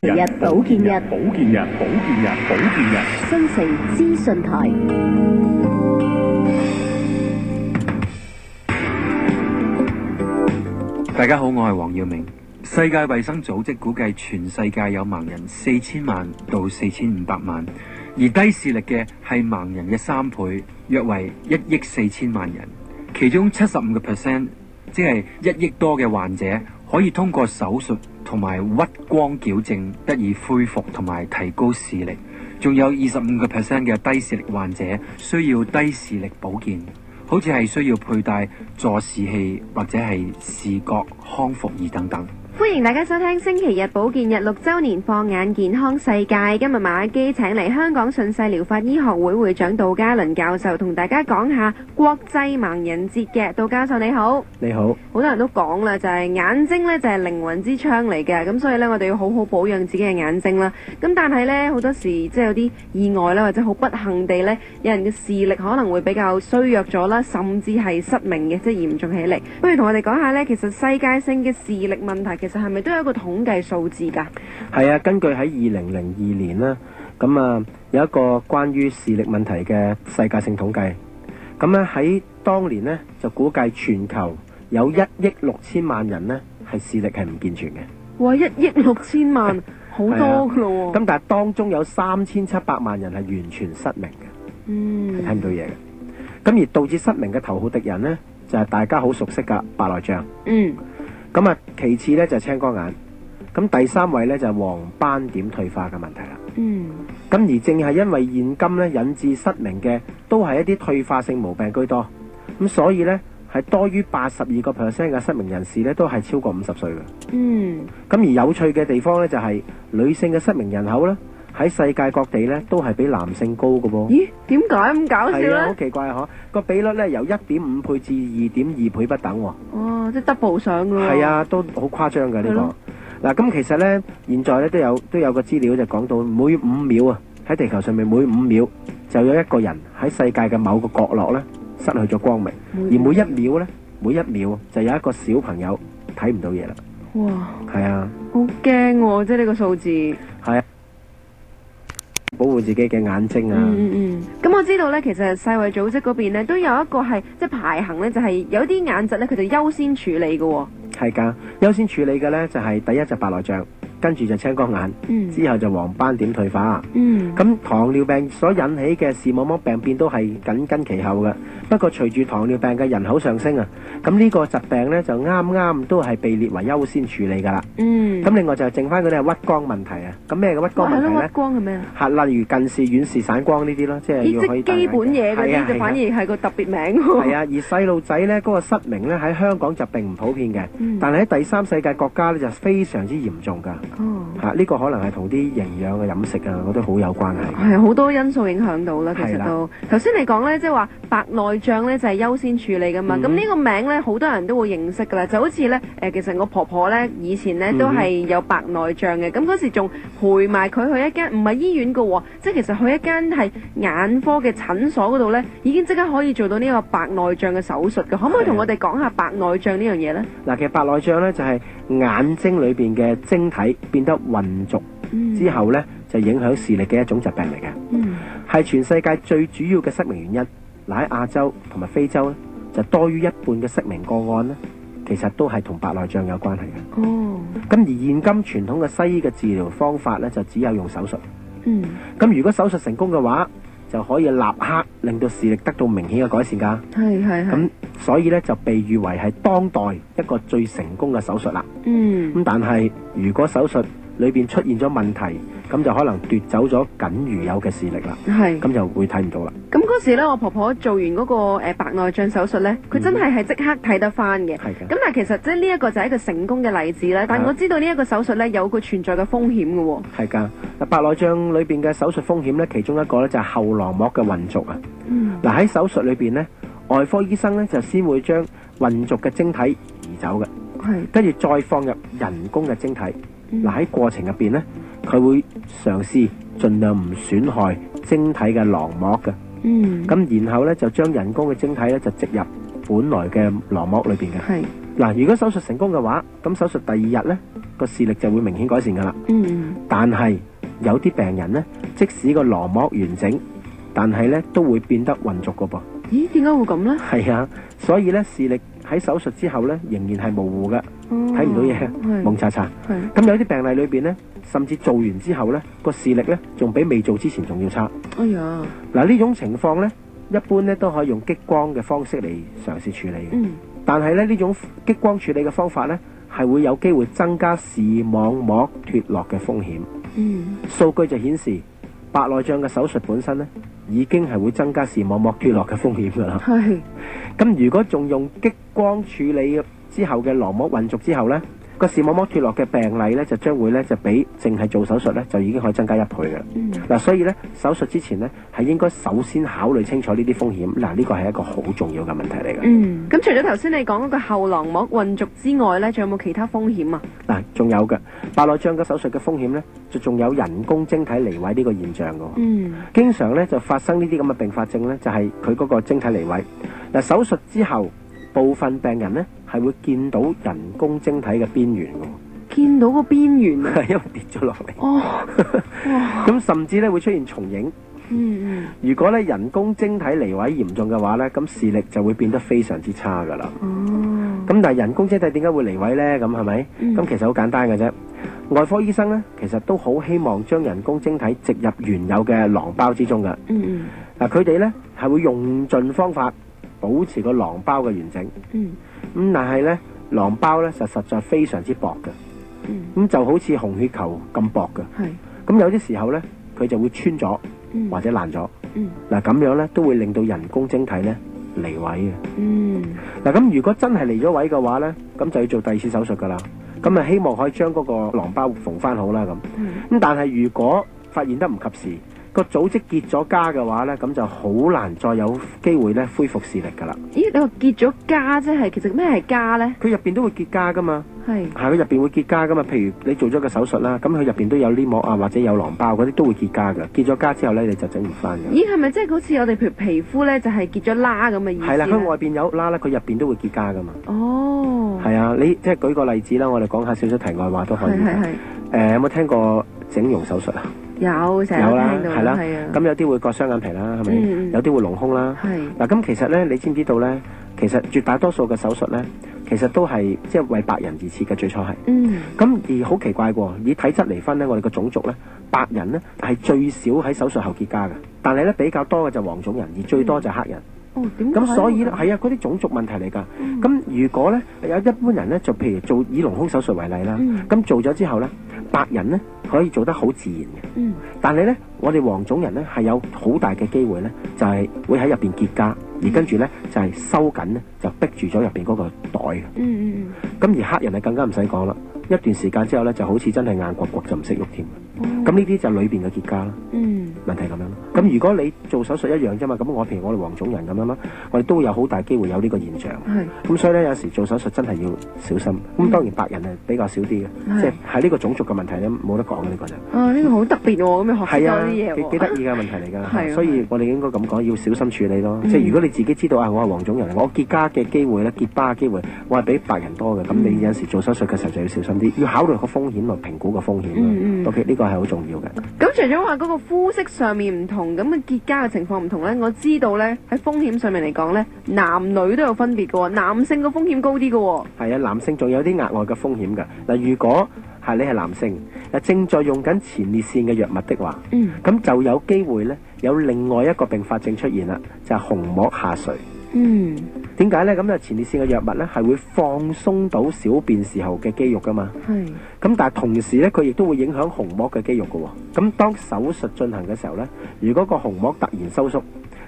日保健日，新城資訊台。大家好，我係黃耀明。世界衛生組織估計全世界有盲人4000萬到4500萬，而低視力嘅係盲人嘅3倍，約為1億4000萬人。其中75%，即係1億多嘅患者，可以通過手術同埋屈光矯正得以恢復同埋提高視力。仲有25% 嘅低視力患者需要低視力保健，好似係需要佩戴助視器或者係視覺康復儀等等。歡迎大家收聽星期日保健日6週年放眼健康世界。今日馬基請嚟香港順勢療法醫學會會長杜嘉倫教授同大家講下國際盲人節嘅。杜教授你好。你好。好多人都講啦，就係眼睛呢就係靈魂之窗嚟嘅，咁所以呢，我哋要好好保養自己嘅眼睛啦。咁但係呢，好多時即係有啲意外啦，或者好不幸地呢，有人嘅視力可能會比較衰弱咗啦，甚至係失明嘅，即係嚴重起嚟。不如同我哋講下呢，其實世界性嘅視力問題其實係咪都有一個統計數字㗎？係啊，根據喺2002年啦，咁有一個關於視力問題嘅世界性統計。咁咧喺當年呢，就估計全球有1億6千萬人呢係視力係唔健全嘅。哇！1億6千萬，好多㗎咯喎。咁但係當中有3700萬人係完全失明嘅，係睇唔到嘢嘅。咁而導致失明嘅頭號敵人呢，就係大家好熟悉嘅白內障。咁其次呢，就係青光眼，咁第3位呢，就係黃斑點退化嘅問題啦。咁而正係因為現今呢引致失明嘅都係一啲退化性毛病居多，咁所以呢，係多於82% 嘅失明人士呢都係超過50歲嘅。咁而有趣嘅地方呢，就係女性嘅失明人口呢，喺世界各地呢都係比男性高嘅噃。咦？點解咁搞笑呢？係啊，好奇怪嗬！個比率呢，由1.5倍至2.2倍不等喎。哦，即係 double 上㗎喎。係啊，都好誇張㗎呢個。嗱，咁其實呢，現在呢都有個資料就講到每5秒啊，喺地球上面每5秒就有一個人喺世界嘅某個角落呢失去咗光明，而每一秒就有一個小朋友睇唔到嘢啦。哇！係啊，好驚喎！即係呢個數字。係啊。保護自己嘅眼睛啊！咁我知道呢，其實世衛組織嗰邊呢都有一個係即係排行呢，就係有啲眼疾呢，佢就優先處理嘅喎。係㗎，優先處理嘅呢就係第一就白內障，跟住就青光眼，之後就黃斑點退化。咁糖尿病所引起嘅視網膜病變都係緊跟其後嘅。不過隨住糖尿病嘅人口上升啊，咁呢個疾病呢就啱啱都係被列為優先處理㗎啦。咁另外就剩翻嗰啲係屈光問題啊。咁咩嘅屈光問題呢？屈光係咩啊？例如近視、遠視、散光呢啲咯，即係要可以基本嘢嗰啲就反而係個特別名。係啊，而細路仔呢嗰個失明呢喺香港就並唔普遍嘅，但係喺第三世界國家呢就非常之嚴重㗎。呢個可能係同啲營養嘅飲食啊，我都好有關係。係好多因素影響到啦，其實都頭先你講呢，即係話白內障呢就係優先處理㗎嘛。咁呢個名呢，好多人都會認識㗎啦，就好似呢，其實我婆婆呢以前呢都係有白內障嘅，咁嗰時仲陪埋佢去一間唔係醫院㗎喎，即係其實去一間係眼科嘅診所嗰度呢，已經即刻可以做到呢個白內障嘅手術㗎。可唔可以同我哋講下白內障呢樣嘢呢？嗱，其實白內障呢就係眼睛裏邊嘅晶體變得混濁之後呢，就影響視力嘅一種疾病嚟嘅，係全世界最主要嘅失明原因。嗱，喺亞洲同埋非洲呢，就多於一半嘅失明個案呢，其實都係同白內障有關係嘅。咁而現今傳統嘅西醫嘅治療方法呢，就只有用手術。咁如果手術成功嘅話，就可以立刻令到視力得到明顯嘅改善㗎。咁所以呢，就被譽為係當代一個最成功嘅手術啦。咁但係如果手術裏邊出現咗問題，咁就可能奪走咗僅餘有嘅視力啦。咁就會睇唔到啦。咁嗰時呢，我婆婆做完嗰個白內障手術呢，佢真係即刻睇得翻嘅。咁但係其實即係呢一個就係一個成功嘅例子啦。但我知道呢一個手術呢，有個存在嘅風險嘅喎。係㗎。嗱，白內障裏邊嘅手術風險呢，其中一個呢就係後囊膜嘅混濁啊。嗱，喺手術裏邊呢，外科醫生呢就先會將混濁嘅晶體移走嘅，跟住再放入人工嘅晶體。嗱，喺過程入邊呢，佢會嘗試盡量唔損害晶體嘅囊膜嘅。咁然後呢，就將人工嘅晶體呢就植入本來嘅囊膜裏邊嘅。嗱，如果手術成功嘅話，咁手術第二日呢個視力就會明顯改善噶啦。但係有啲病人呢，即使個囊膜完整，但係呢都會變得混濁噶噃。咦？點解會咁呢？係啊，所以呢視力喺手術之後呢，仍然係模糊嘅，睇唔到嘢，蒙查查。咁有啲病例裏邊呢，甚至做完之後呢，個視力呢仲比未做之前仲要差。哎呀！嗱，呢種情況呢，一般呢都可以用激光嘅方式嚟嘗試處理嘅。但係呢種激光處理嘅方法呢，係會有機會增加視網膜脫落嘅風險。數據就顯示白內障嘅手術本身呢，已經係會增加視網膜脫落嘅風險㗎啦。咁如果仲用激光處理之後嘅囊膜混濁之後呢，個視網膜脫落嘅病例呢，就將會呢，就比淨係做手術呢，就已經可以增加1倍嘅。嗱，所以呢，手術之前呢，係應該首先考慮清楚呢啲風險。嗱，呢個係一個好重要嘅問題嚟嘅。咁除咗頭先你講嗰個後囊膜混濁之外呢，仲有冇其他風險啊？嗱，仲有嘅白內障嘅手術嘅風險呢，就仲有人工晶體離位呢個現象嘅。經常呢，就發生呢啲咁嘅併發症呢，就係佢嗰個晶體離位。嗱，手術之後部分病人呢，係會見到人工晶體嘅邊緣嘅。見到個邊緣啊？係因為跌咗落嚟。咁甚至咧會出現重影。如果咧人工晶體離位嚴重嘅話咧，咁視力就會變得非常之差噶啦。咁但係人工晶體點解會離位咧？咁係咪？咁其實好簡單嘅啫。外科醫生咧，其實都好希望將人工晶體植入原有嘅囊包之中嘅。嗱，佢哋咧係會用盡方法保持個囊包嘅完整。咁但係咧囊包咧實在非常之薄嘅。咁就好似紅血球咁薄嘅。咁有啲時候咧佢就會穿咗或者爛咗。嗱，咁樣咧都會令到人工晶體咧離位嘅。嗱，咁如果真係離咗位嘅話咧，咁就要做第2次手術噶啦。咁啊希望可以將嗰個囊包縫翻好啦咁。咁但係如果發現得唔及時，個組織結咗痂嘅話咧，咁就好難再有機會咧恢復視力噶啦。咦？你話結咗痂即係其實咩係痂咧？佢入邊都會結痂噶嘛。係佢入邊會結痂噶嘛。譬如你做咗個手術啦，咁佢入邊都有黏膜啊，或者有囊包嗰啲都會結痂噶。結咗痂之後咧，你就整唔翻嘅。咦？係咪即係好似我哋譬如皮膚咧，就係結咗疤咁嘅意思？係啦，佢外邊有疤咧，佢入邊都會結痂噶嘛。哦。係啊，你即係舉個例子啦，我哋講下少少題外話都可以。有冇聽過整容手術啊？有，成日聽到係啦，咁有啲會割雙眼皮啦，係咪？有啲會隆胸啦。嗱，咁其實咧，你知唔知道咧？其實絕大多數嘅手術咧，其實都係即係為白人而設嘅，最初係。咁而好奇怪喎，以體質嚟分咧，我哋個種族咧，白人咧係最少喺手術後結痂嘅，但係咧比較多嘅就黃種人，而最多就黑人。點解？咁所以咧，係啊，嗰啲種族問題嚟㗎。咁如果咧有一般人咧，就譬如做以隆胸手術為例啦，咁做咗之後咧，白人咧可以做得好自然嘅。但係咧，我哋黃種人咧係有好大嘅機會咧，就係會喺入邊結痂，而跟住咧就係收緊咧，就逼住咗入邊嗰個袋嘅。咁而黑人係更加唔使講啦，一段時間之後咧，就好似真係硬掘掘就唔識喐添。咁呢啲就裏邊嘅結痂啦。問題咁樣。咁如果你做手術一樣啫嘛，咁譬如我哋黃種人咁樣啦，我哋都會有好大機會有呢個現象。咁所以咧，有時做手術真係要小心。咁當然白人係比較少啲嘅，即係喺呢個種族嘅問題咧，冇得講嘅呢個就。呢個好特別喎，咁樣學多啲嘢喎。幾得意嘅問題嚟㗎。所以我哋應該咁講，要小心處理咯。即係如果你自己知道啊，我係黃種人，我結痂嘅機會咧，結疤嘅機會，我係比白人多嘅。咁你有時做手術嘅時候就要小心啲，要考慮個風險同評估個風險。OK，呢個係好重要嘅。咁除咗話嗰個膚色上面唔同，咁嘅結痂嘅情況唔同咧，我知道咧喺風險上面嚟講咧，男女都有分別嘅喎，男性個風險高啲嘅喎。係啊，男性仲有啲額外嘅風險㗎。嗱，如果係你係男性，正在用緊前列腺嘅藥物的話，咁就有機會咧有另外一個併發症出現啦，就係虹膜下垂。點解咧？咁就前列腺嘅藥物咧係會放鬆到小便時候嘅肌肉噶嘛。咁但係同時咧，佢亦都會影響虹膜嘅肌肉噶喎。咁當手術進行嘅時候咧，如果個虹膜突然收縮，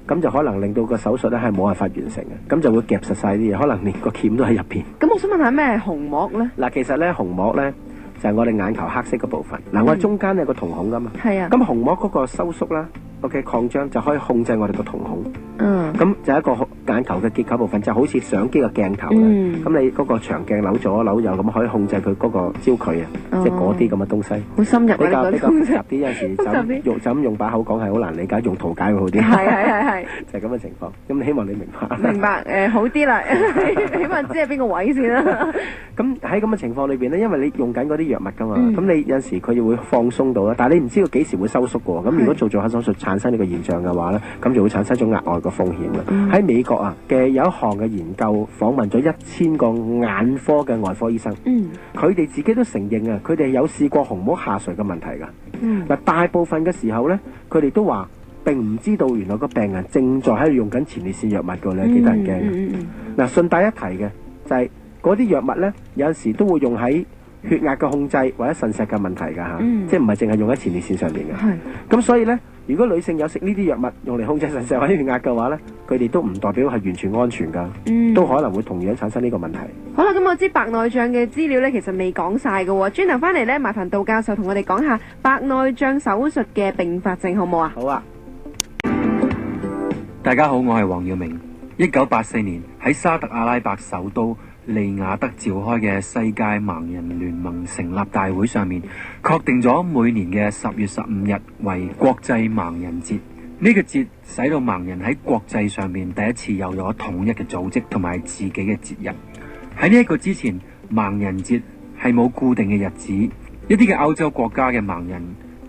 咁就可能令到個手術咧係冇辦法完成嘅，咁就會夾實晒啲嘢，可能連個鉗都喺入邊。咁我想問下咩係虹膜咧？嗱，其實咧虹膜咧就係我哋眼球黑色嘅部分。嗱，我哋中間有個瞳孔噶嘛。係啊。咁虹膜嗰個收縮啦，OK 擴張就可以控制我哋個瞳孔。咁就係一個眼球嘅結構部分，就好似相機嘅鏡頭啦。咁你嗰個長鏡扭左扭右咁，可以控制佢嗰個焦距啊，即係嗰啲咁嘅東西。好深入啊！比較複雜啲，有陣時就咁用把口講係好難理解，用圖解會好啲。係，就係咁嘅情況。咁希望你明白。明白好啲啦，起碼知係邊個位先啦。咁喺咁嘅情況裏邊呢，因為你用緊嗰啲藥物㗎嘛，咁你有陣時佢就會放鬆到啦，但係你唔知道幾時會收縮嘅喎。咁如果做下手術產生呢個現象嘅話呢，咁就會產生一種額外嘅風險啦。喺美國啊嘅有一項嘅研究訪問咗1000個眼科嘅外科醫生，佢哋自己都承認啊，佢哋有試過虹膜下垂嘅問題㗎。嗱，大部分嘅時候呢，佢哋都話並唔知道原來個病人正在喺度用緊前列腺藥物㗎，你幾得人驚。嗱，順帶一提嘅就係嗰啲藥物呢，有陣時都會用喺血壓嘅控制或者腎石嘅問題㗎嚇，即係唔係淨係用喺前列腺上邊嘅。咁所以呢，如果女性有食呢啲藥物用嚟控制腎石或者血壓嘅話呢，佢哋都唔代表係完全安全㗎，都可能會同樣產生呢個問題。好啦，咁我知白內障嘅資料呢，其實未講晒㗎喎，轉頭翻嚟呢，麻煩杜教授同我哋講下白內障手術嘅併發症好唔好啊？好啊！大家好，我係黃耀明。1984年喺沙特阿拉伯首都利雅得召開嘅世界盲人聯盟成立大會上面，確定咗每年嘅10月15日為國際盲人節。呢個節使到盲人喺國際上面第一次有咗統一嘅組織同埋自己嘅節日。喺呢一個之前，盲人節係冇固定嘅日子。一啲嘅歐洲國家嘅盲人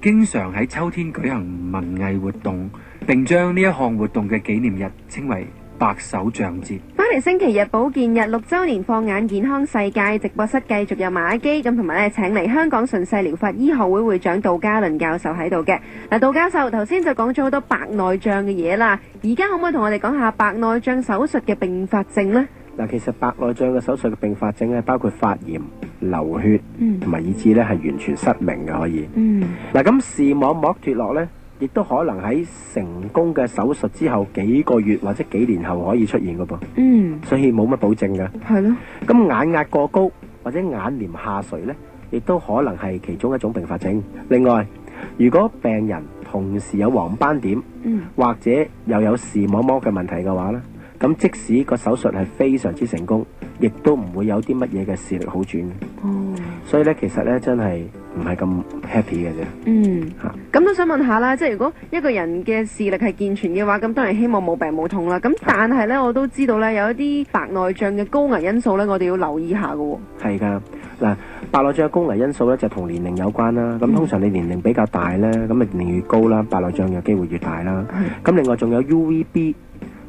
經常喺秋天舉行文藝活動，並將呢一項活動嘅紀念日稱為白手杖節。翻嚟星期日保健日6週年放眼健康世界直播室繼續有馬基咁，同埋咧請嚟香港順勢療法醫學會會長杜嘉倫教授喺度嘅。嗱，杜教授頭先就講咗好多白內障嘅嘢啦，而家可唔可以同我哋講下白內障手術嘅併發症呢？嗱，其實白內障嘅手術嘅併發症咧，包括發炎、流血，同埋以致咧係完全失明嘅可以。嗱，咁視網膜脫落咧，亦都可能喺成功嘅手術之後幾個月或者幾年後可以出現嘅噃。所以冇乜保證嘅。係咯。咁眼壓過高或者眼簾下垂咧，亦都可能係其中一種併發症。另外，如果病人同時有黃斑點，或者又有視網膜嘅問題嘅話咧，咁即使個手術係非常之成功，亦都唔會有啲乜嘢嘅視力好轉。所以咧，其實咧真係唔係咁 happy 嘅啫。咁都想問下啦，即係如果一個人嘅視力係健全嘅話，咁當然希望冇病冇痛啦。咁但係咧，我都知道咧有一啲白內障嘅高危因素咧，我哋要留意下嘅。係㗎，嗱，白內障嘅高危因素咧就同年齡有關啦。咁通常你年齡比較大咧，咁啊年齡越高啦，白內障嘅機會越大啦。咁另外仲有 UVB。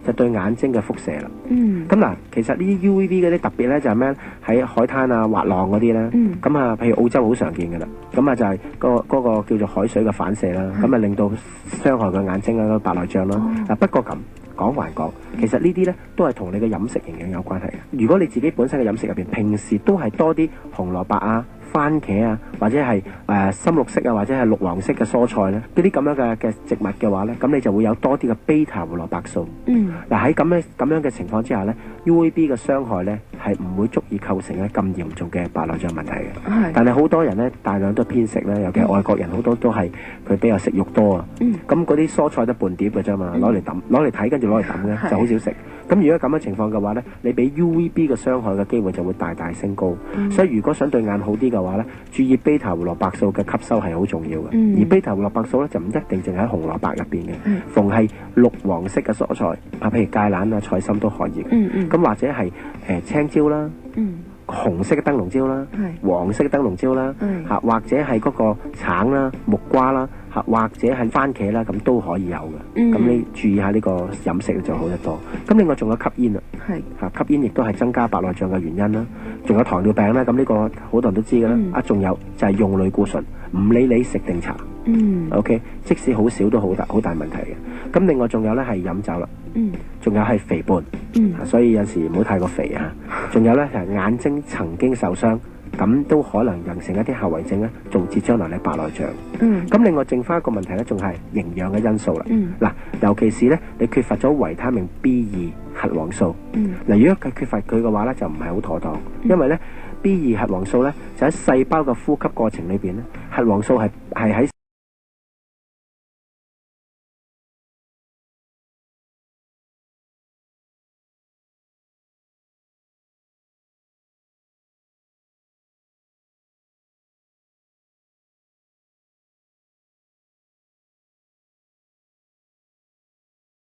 就對眼睛嘅輻射啦。咁嗱，其實呢啲 UVB 嗰啲特別咧就係咩？喺海灘啊、滑浪嗰啲咧。咁啊，譬如澳洲好常見嘅啦。咁啊就係嗰個叫做海水嘅反射啦。咁啊令到傷害個眼睛啊、白內障啦。嗱，不過咁講還講，其實呢啲咧都係同你嘅飲食營養有關係嘅。如果你自己本身嘅飲食入邊，平時都係多啲紅蘿蔔啊、番茄啊，或者係深綠色啊，或者係綠黃色嘅蔬菜咧，呢啲咁樣嘅植物嘅話咧，咁你就會有多啲嘅 beta 胡蘿蔔素。嗱，喺咁樣嘅情況之下咧 ，UVB 嘅傷害咧係唔會足以構成咧咁嚴重嘅白內障問題嘅。但係好多人咧大量都偏食咧，尤其係外國人好多都係佢比較食肉多啊。咁嗰啲蔬菜得半碟嘅啫嘛，攞嚟睇跟住攞嚟抌嘅就好少食。咁如果咁嘅情況嘅話咧，你俾 UVB 嘅傷害嘅機會就會大大升高。所以如果想對眼好啲嘅話咧，注意 beta 胡蘿蔔素嘅吸收係好重要嘅。而 beta 胡蘿蔔素咧就唔一定淨喺紅蘿蔔入邊嘅，逢係綠黃色嘅蔬菜啊，譬如芥蘭啊、菜心都可以嘅。咁或者係青椒啦。紅色嘅燈籠椒啦，黃色嘅燈籠椒啦，或者係嗰個橙啦、木瓜啦，或者係番茄啦，咁都可以有嘅。咁你注意下呢個飲食就好得多。咁另外仲有吸煙啦，吸煙亦都係增加白內障嘅原因啦。仲有糖尿病啦，咁呢個好多人都知㗎啦。仲有就係用類固醇，唔理你食定茶。OK， 即使好少都好大問題嘅。咁另外仲有咧係飲酒啦，仲有係肥胖，所以有時唔好太過肥啊。仲有咧係眼睛曾經受傷，咁都可能形成一啲後遺症咧，導致將來你白內障。咁另外剩翻一個問題咧，仲係營養嘅因素啦。嗱，尤其是咧你缺乏咗維他命 B2 核黃素。嗱，如果佢缺乏佢嘅話咧，就唔係好妥當，因為咧。B2 核黃素咧就喺細胞嘅呼吸過程裏邊咧，核黃素係喺